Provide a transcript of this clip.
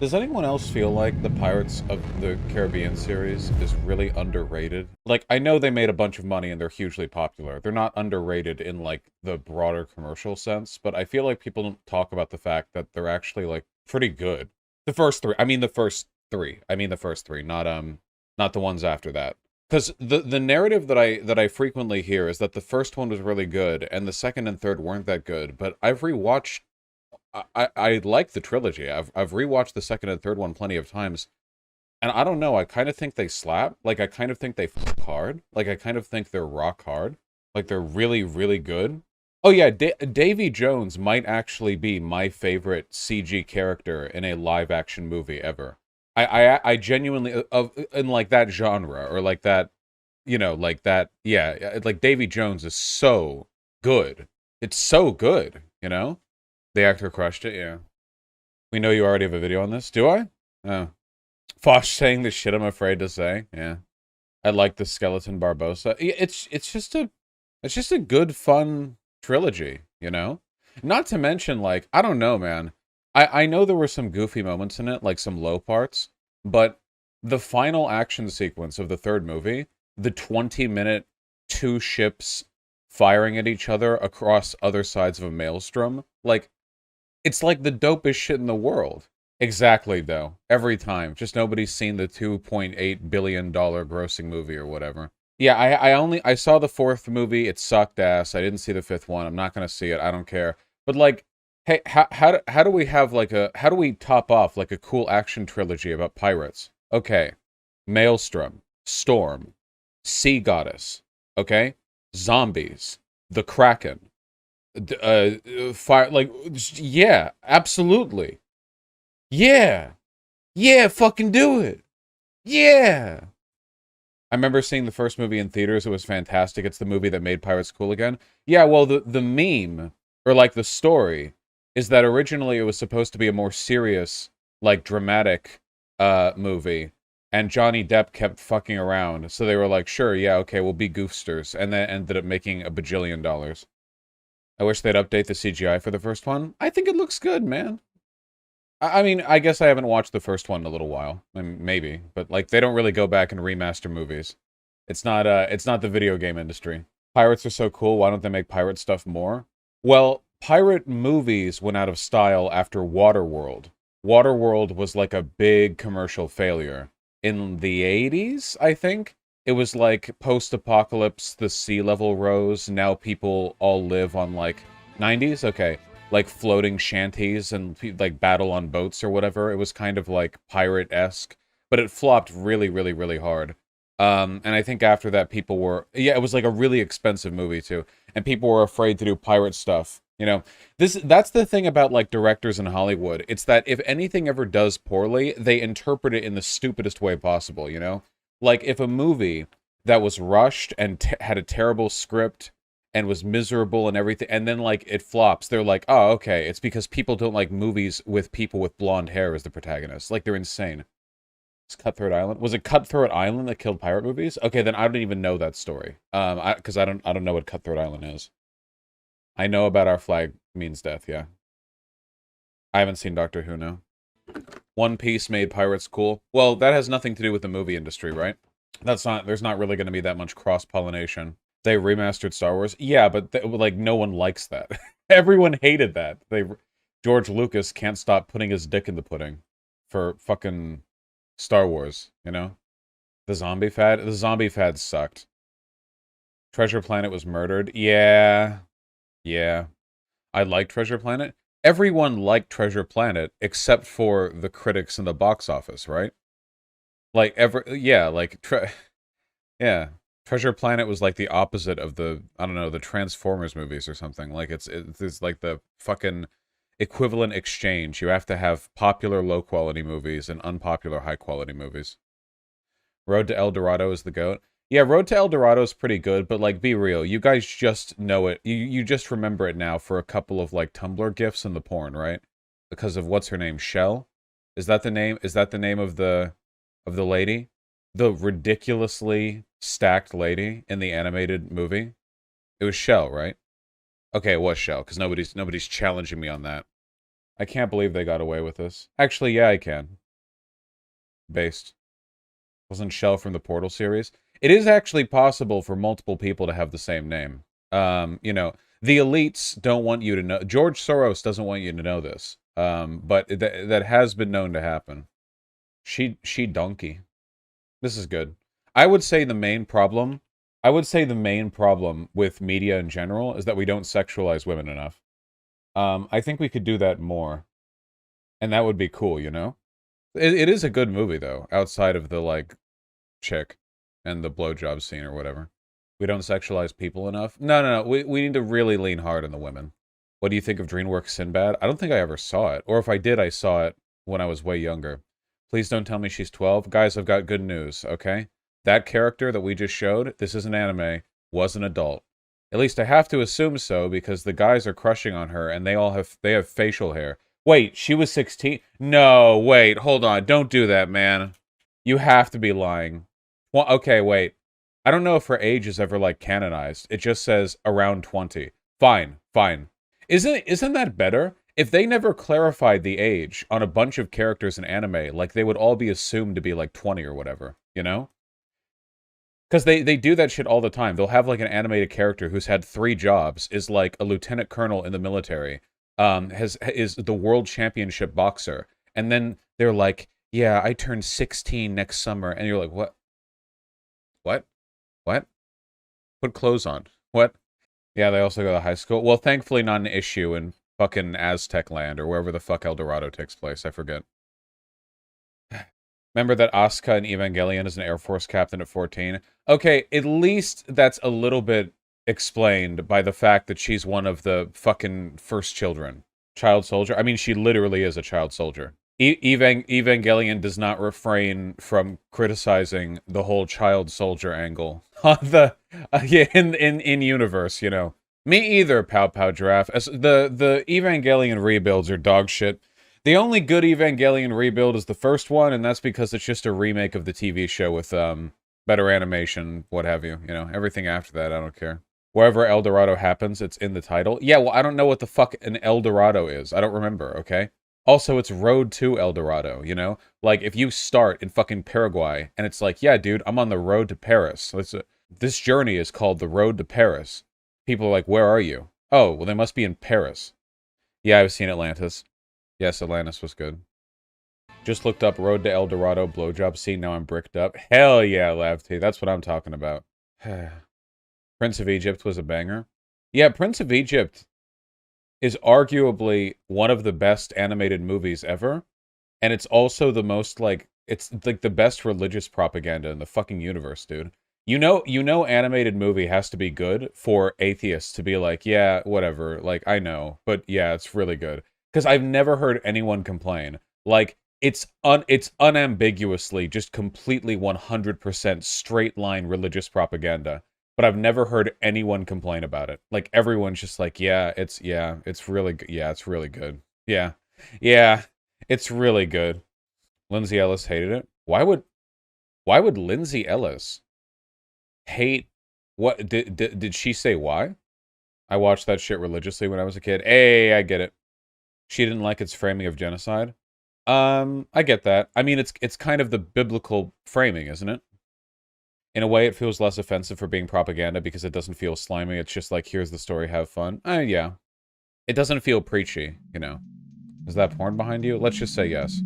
Does anyone else feel like the Pirates of the Caribbean series is really underrated? Like, I know they made a bunch of money and they're hugely popular. They're not underrated in, like, the broader commercial sense, but I feel like people don't talk about the fact that they're actually, like, pretty good. The first three. I mean the first three. I mean the first three, not the ones after that. Because the narrative that I frequently hear is that the first one was really good and the second and third weren't that good, but I've rewatched I like the trilogy. I've rewatched the second and third one plenty of times, and I don't know. I kind of think they slap. Like I kind of think they fuck hard. Like I kind of think they're rock hard. Like they're really really good. Oh yeah, Davy Jones might actually be my favorite CG character in a live action movie ever. I genuinely of in like that genre or like that, you know, like that. Yeah, like Davy Jones is so good. It's so good, you know. The actor crushed it, yeah. We know you already have a video on this. Do I? Oh. Vaush saying the shit I'm afraid to say. Yeah. I like the Skeleton Barbosa. It's just a good, fun trilogy, you know? Not to mention, like, I don't know, man. I know there were some goofy moments in it, like some low parts, but the final action sequence of the third movie, the 20-minute two ships firing at each other across other sides of a maelstrom, like, it's like the dopest shit in the world. Exactly, though. Every time. Just nobody's seen the $2.8 billion grossing movie or whatever. Yeah, I saw the fourth movie. It sucked ass. I didn't see the fifth one. I'm not gonna see it. I don't care. But like, hey, how do we have like how do we top off like a cool action trilogy about pirates? Okay, Maelstrom, Storm, Sea Goddess. Okay, zombies, the Kraken, fire. Like, yeah, absolutely. Yeah, yeah, fucking do it. Yeah. I remember seeing the first movie in theaters. It was fantastic. It's the movie that made pirates cool again. Yeah, well, the meme, or like the story, is that originally it was supposed to be a more serious, like dramatic movie. And Johnny Depp kept fucking around. So they were like, sure, yeah, okay, we'll be goofsters. And then ended up making $1 bajillion. I wish they'd update the CGI for the first one. I think it looks good, man. I mean, I guess I haven't watched the first one in a little while. I mean, maybe, but like they don't really go back and remaster movies. It's not the video game industry. Pirates are so cool, why don't they make pirate stuff more? Well, pirate movies went out of style after Waterworld. Waterworld was like a big commercial failure. In the 80s, I think. It was like post-apocalypse, the sea level rose, now people all live on like 90s? Okay, like floating shanties and like battle on boats or whatever. It was kind of like pirate-esque, but it flopped really, really, really hard. And I think after that, people were, yeah, it was like a really expensive movie too, and people were afraid to do pirate stuff. You know, that's the thing about like directors in Hollywood. It's that if anything ever does poorly, they interpret it in the stupidest way possible. You know, like if a movie that was rushed and had a terrible script and was miserable and everything, and then like it flops, they're like, oh, okay, it's because people don't like movies with people with blonde hair as the protagonist. Like they're insane. It's Cutthroat Island. Was it Cutthroat Island that killed pirate movies? Okay, then I don't even know that story. Because I don't know what Cutthroat Island is. I know about Our Flag Means Death. Yeah, I haven't seen Doctor Who. No. One Piece made pirates cool. Well, that has nothing to do with the movie industry, right? That's not. There's not really going to be that much cross pollination. They remastered Star Wars. Yeah, but like no one likes that. Everyone hated that. George Lucas can't stop putting his dick in the pudding for fucking Star Wars, you know? The zombie fad sucked. Treasure Planet was murdered. Yeah. Yeah. I like Treasure Planet. Everyone liked Treasure Planet except for the critics in the box office, right? Like yeah, like yeah. Treasure Planet was like the opposite of the, I don't know, the Transformers movies or something. Like it's like the fucking equivalent exchange. You have to have popular low quality movies and unpopular high quality movies. Road to El Dorado is the GOAT. Yeah, Road to El Dorado is pretty good, but like be real, you guys just know it. You just remember it now for a couple of like Tumblr gifs and the porn, right? Because of what's her name? Shell? Is that the name? Is that the name of the lady? The ridiculously stacked lady in the animated movie? It was Shell, right? Okay, it was Shell, because nobody's challenging me on that. I can't believe they got away with this. Actually, yeah, I can. Based. Wasn't Shell from the Portal series? It is actually possible for multiple people to have the same name. You know, the elites don't want you to know. George Soros doesn't want you to know this. But that has been known to happen. She donkey. This is good. I would say the main problem with media in general is that we don't sexualize women enough. I think we could do that more. And that would be cool, you know? It is a good movie, though, outside of the, like, chick and the blowjob scene or whatever. We don't sexualize people enough? No. We need to really lean hard on the women. What do you think of DreamWorks Sinbad? I don't think I ever saw it. Or if I did, I saw it when I was way younger. Please don't tell me she's 12. Guys, I've got good news, okay? That character that we just showed, this is an anime, was an adult. At least I have to assume so, because the guys are crushing on her, and they have facial hair. Wait, she was 16? No, wait, hold on. Don't do that, man. You have to be lying. Well, okay, wait. I don't know if her age is ever, like, canonized. It just says around 20. Fine. Isn't that better? If they never clarified the age on a bunch of characters in anime, like, they would all be assumed to be, like, 20 or whatever, you know? Because they do that shit all the time. They'll have, like, an animated character who's had 3 jobs, is, like, a lieutenant colonel in the military, is the world championship boxer, and then they're like, yeah, I turned 16 next summer, and you're like, what? Put clothes on. What? Yeah, they also go to high school. Well, thankfully not an issue in fucking Aztec land, or wherever the fuck El Dorado takes place, I forget. Remember that Asuka in Evangelion is an Air Force captain at 14? Okay, at least that's a little bit explained by the fact that she's one of the fucking first children. Child soldier? I mean, she literally is a child soldier. Evangelion does not refrain from criticizing the whole child soldier angle on the in universe, you know. Me either, Pow Pow Giraffe. As the Evangelion rebuilds are dog shit. The only good Evangelion rebuild is the first one, and that's because it's just a remake of the TV show with better animation, what have you. You know, everything after that, I don't care. Wherever El Dorado happens, it's in the title. Yeah, well, I don't know what the fuck an El Dorado is. I don't remember, okay? Also, it's Road to El Dorado, you know? Like, if you start in fucking Paraguay, and it's like, yeah, dude, I'm on the road to Paris. This journey is called the Road to Paris. People are like, where are you? Oh, well, they must be in Paris. Yeah, I've seen Atlantis. Yes, Atlantis was good. Just looked up Road to El Dorado blowjob scene, now I'm bricked up. Hell yeah, Lefty, that's what I'm talking about. Prince of Egypt was a banger. Yeah, Prince of Egypt is arguably one of the best animated movies ever. And it's also the most, like, it's like the best religious propaganda in the fucking universe, dude. You know animated movie has to be good for atheists to be like, yeah, whatever, like, I know, but yeah, it's really good. Because I've never heard anyone complain. Like, it's unambiguously just completely 100% straight line religious propaganda. But I've never heard anyone complain about it. Like, everyone's just like, it's really good. Yeah, it's really good. Yeah, it's really good. Lindsay Ellis hated it. Why would Lindsay Ellis hate what did she say why? I watched that shit religiously when I was a kid. Hey, I get it. She didn't like its framing of genocide. I get that. I mean, it's kind of the biblical framing, isn't it? In a way, it feels less offensive for being propaganda because it doesn't feel slimy. It's just like, here's the story, have fun. Yeah. It doesn't feel preachy, you know. Is that porn behind you? Let's just say yes.